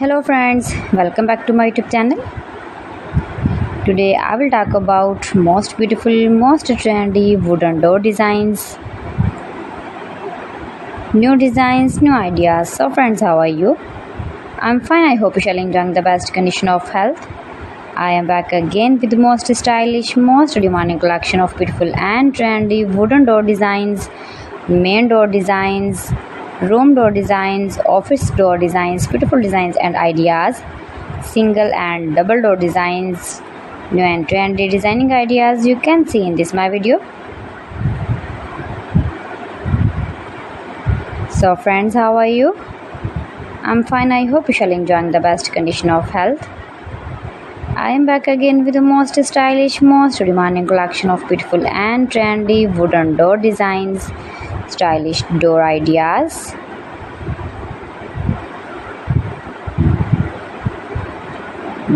Hello friends, welcome back to my YouTube channel. Today I will talk about most beautiful, most trendy wooden door designs. New designs, new ideas. So friends, how are you? I'm fine. I hope you shall enjoy the best condition of health. I am back again with the most stylish, most demanding collection of beautiful and trendy wooden door designs, main door designs, room door designs, office door designs, beautiful designs and ideas, single and double door designs, new and trendy designing ideas you can see in this my video. So friends, how are you? I'm fine. I hope you shall enjoy the best condition of health. I am back again with the most stylish, most demanding collection of beautiful and trendy wooden door designs, stylish door ideas.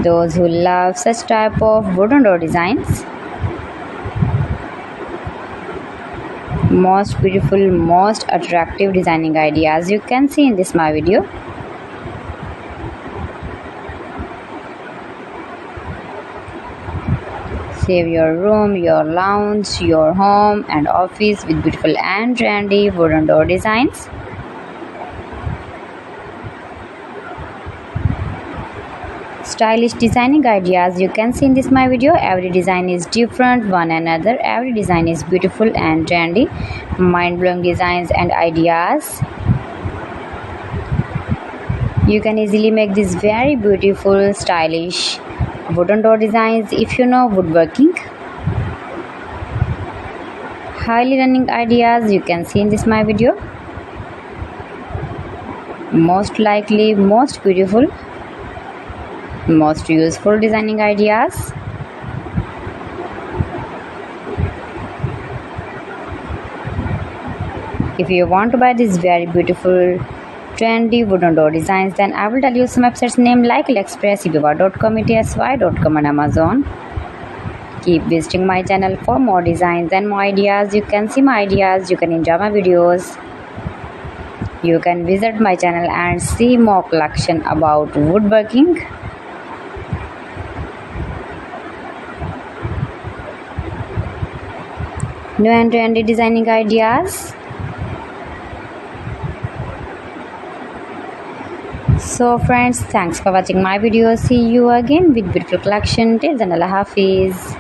Those who love such type of wooden door designs, most beautiful, most attractive designing ideas you can see in this my video. Save your room, your lounge, your home and office with beautiful and trendy wooden door designs. Stylish designing ideas you can see in this my video. Every design is different one another. Every design is beautiful and trendy, mind-blowing designs and ideas. You can easily make these very beautiful, stylish wooden door designs if you know woodworking. Highly running ideas you can see in this my video. Most likely, most beautiful, most useful designing ideas. If you want to buy these very beautiful trendy wooden door designs, then I will tell you some websites name like AliExpress, eBay.com, etsy.com and Amazon. Keep visiting my channel for more designs and more ideas. You can see my ideas, you can enjoy my videos. You can visit my channel and see more collection about woodworking. New and trendy designing ideas. So friends, thanks for watching my video. See you again with beautiful collection. Till then, Allah Hafiz.